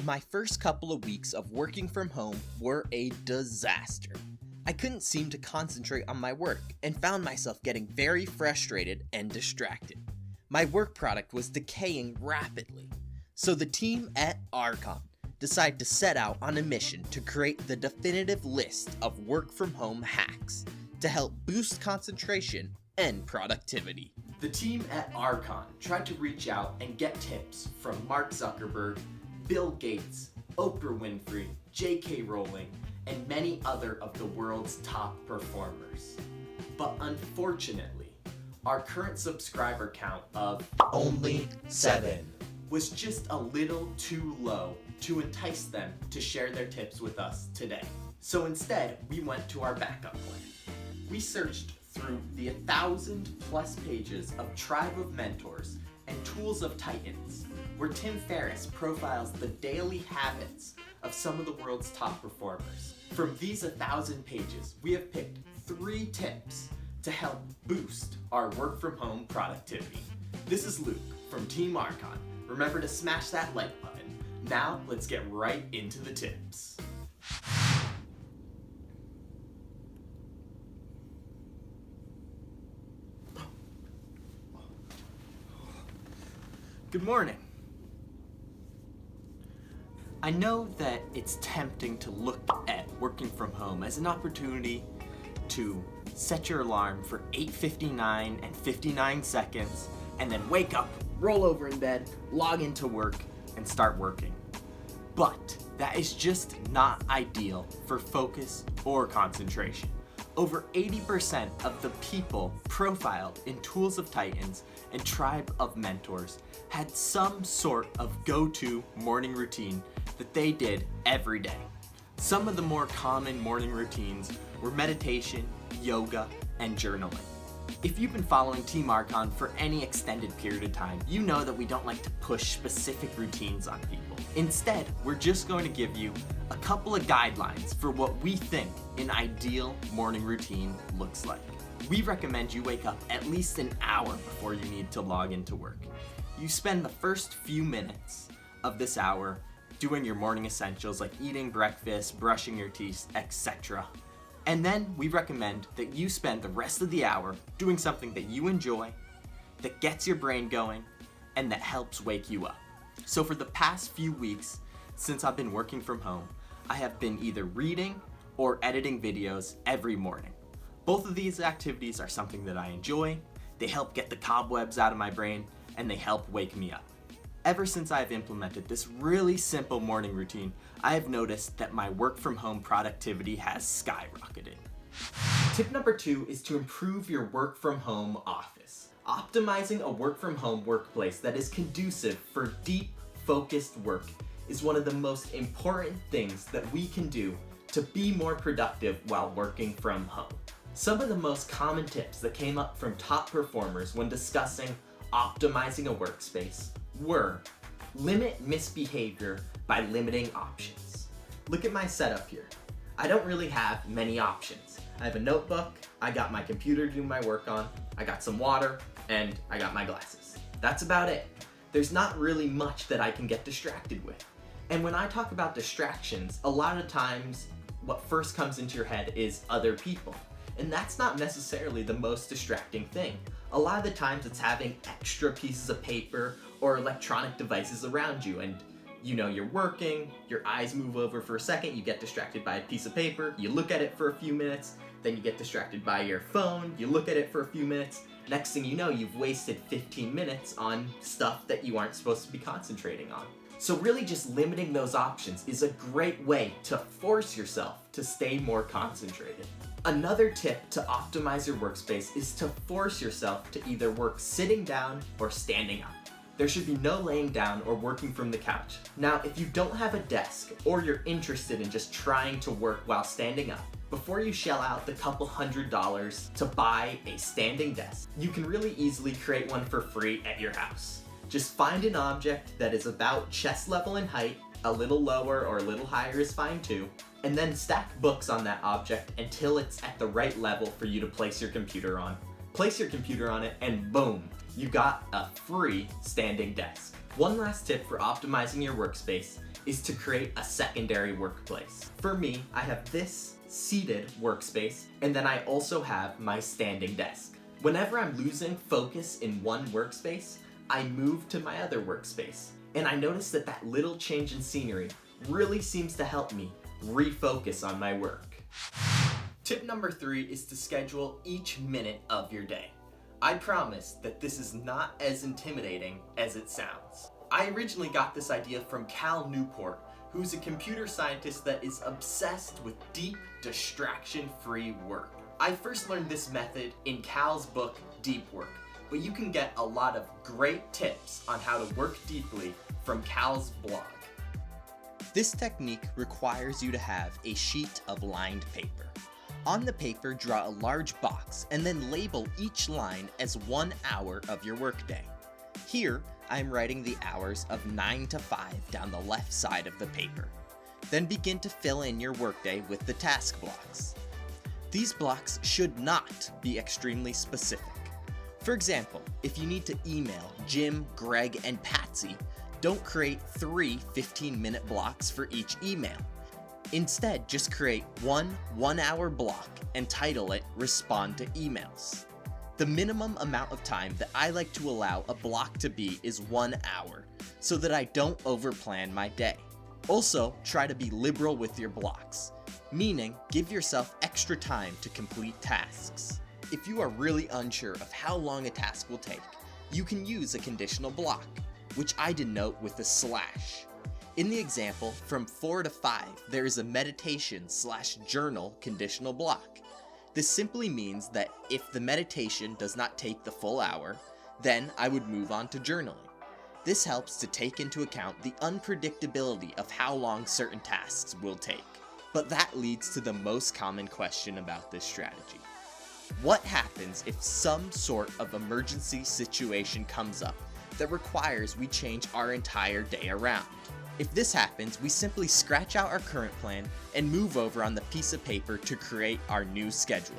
My first couple of weeks of working from home were a disaster. I couldn't seem to concentrate on my work and found myself getting very frustrated and distracted. My work product was decaying rapidly. So the team at Archon decided to set out on a mission to create the definitive list of work from home hacks to help boost concentration and productivity. The team at Archon tried to reach out and get tips from Mark Zuckerberg, Bill Gates, Oprah Winfrey, J.K. Rowling, and many other of the world's top performers. But unfortunately, our current subscriber count of only 7 was just a little too low to entice them to share their tips with us today. So instead, we went to our backup plan. We searched through the 1,000+ pages of Tribe of Mentors and Tools of Titans, where Tim Ferriss profiles the daily habits of some of the world's top performers. From these 1,000 pages, we have picked 3 tips to help boost our work from home productivity. This is Luke from Team Archon. Remember to smash that like button. Now, let's get right into the tips. Good morning. I know that it's tempting to look at working from home as an opportunity to set your alarm for 8:59 and 59 seconds, and then wake up, roll over in bed, log into work, and start working. But that is just not ideal for focus or concentration. Over 80% of the people profiled in Tools of Titans and Tribe of Mentors had some sort of go-to morning routine that they did every day. Some of the more common morning routines were meditation, yoga, and journaling. If you've been following Team Archon for any extended period of time, you know that we don't like to push specific routines on people. Instead, we're just going to give you a couple of guidelines for what we think an ideal morning routine looks like. We recommend you wake up at least an hour before you need to log into work. You spend the first few minutes of this hour doing your morning essentials like eating breakfast, brushing your teeth, etc. And then we recommend that you spend the rest of the hour doing something that you enjoy, that gets your brain going, and that helps wake you up. So for the past few weeks, since I've been working from home, I have been either reading or editing videos every morning. Both of these activities are something that I enjoy, they help get the cobwebs out of my brain, and they help wake me up. Ever since I've implemented this really simple morning routine, I have noticed that my work from home productivity has skyrocketed. Tip number 2 is to improve your work from home office. Optimizing a work from home workplace that is conducive for deep, focused work is one of the most important things that we can do to be more productive while working from home. Some of the most common tips that came up from top performers when discussing optimizing a workspace were: limit misbehavior by limiting options. Look at my setup here. I don't really have many options. I have a notebook, I got my computer to do my work on, I got some water, and I got my glasses. That's about it. There's not really much that I can get distracted with. And when I talk about distractions, a lot of times what first comes into your head is other people. And that's not necessarily the most distracting thing. A lot of the times it's having extra pieces of paper or electronic devices around you, and you know you're working, your eyes move over for a second, you get distracted by a piece of paper, you look at it for a few minutes, then you get distracted by your phone, you look at it for a few minutes, next thing you know you've wasted 15 minutes on stuff that you aren't supposed to be concentrating on. So really just limiting those options is a great way to force yourself to stay more concentrated. Another tip to optimize your workspace is to force yourself to either work sitting down or standing up. There should be no laying down or working from the couch. Now, if you don't have a desk or you're interested in just trying to work while standing up, before you shell out the couple $100s to buy a standing desk, you can really easily create one for free at your house. Just find an object that is about chest level in height, a little lower or a little higher is fine too, and then stack books on that object until it's at the right level for you to place your computer on. Place your computer on it and boom, you got a free standing desk. One last tip for optimizing your workspace is to create a secondary workplace. For me, I have this seated workspace, and then I also have my standing desk. Whenever I'm losing focus in one workspace, I move to my other workspace, and I notice that that little change in scenery really seems to help me refocus on my work. Tip number 3 is to schedule each minute of your day. I promise that this is not as intimidating as it sounds. I originally got this idea from Cal Newport, who's a computer scientist that is obsessed with deep, distraction-free work. I first learned this method in Cal's book, Deep Work, but you can get a lot of great tips on how to work deeply from Cal's blog. This technique requires you to have a sheet of lined paper. On the paper, draw a large box and then label each line as 1 hour of your workday. Here, I'm writing the hours of 9 to 5 down the left side of the paper. Then begin to fill in your workday with the task blocks. These blocks should not be extremely specific. For example, if you need to email Jim, Greg, and Patsy, don't create 3 15-minute blocks for each email. Instead, just create one 1-hour block and title it Respond to Emails. The minimum amount of time that I like to allow a block to be is 1 hour, so that I don't overplan my day. Also, try to be liberal with your blocks, meaning give yourself extra time to complete tasks. If you are really unsure of how long a task will take, you can use a conditional block, which I denote with a slash. In the example, from 4 to 5, there is a meditation/journal conditional block. This simply means that if the meditation does not take the full hour, then I would move on to journaling. This helps to take into account the unpredictability of how long certain tasks will take. But that leads to the most common question about this strategy. What happens if some sort of emergency situation comes up that requires we change our entire day around? If this happens, we simply scratch out our current plan and move over on the piece of paper to create our new schedule.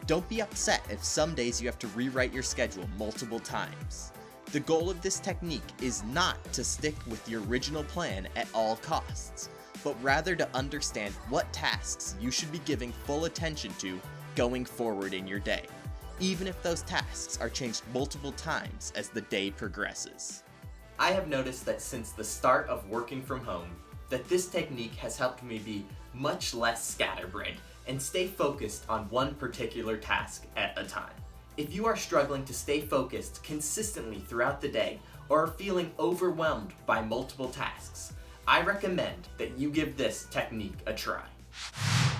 Don't be upset if some days you have to rewrite your schedule multiple times. The goal of this technique is not to stick with your original plan at all costs, but rather to understand what tasks you should be giving full attention to going forward in your day, even if those tasks are changed multiple times as the day progresses. I have noticed that since the start of working from home, that this technique has helped me be much less scatterbrained and stay focused on one particular task at a time. If you are struggling to stay focused consistently throughout the day or are feeling overwhelmed by multiple tasks, I recommend that you give this technique a try.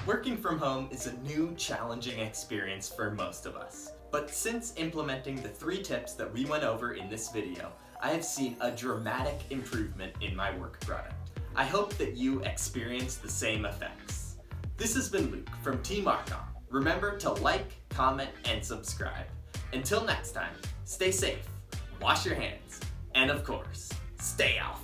Working from home is a new, challenging experience for most of us. But since implementing the 3 tips that we went over in this video, I have seen a dramatic improvement in my work product. I hope that you experience the same effects. This has been Luke from Team Archon. Remember to like, comment, and subscribe. Until next time, stay safe, wash your hands, and of course, stay alpha.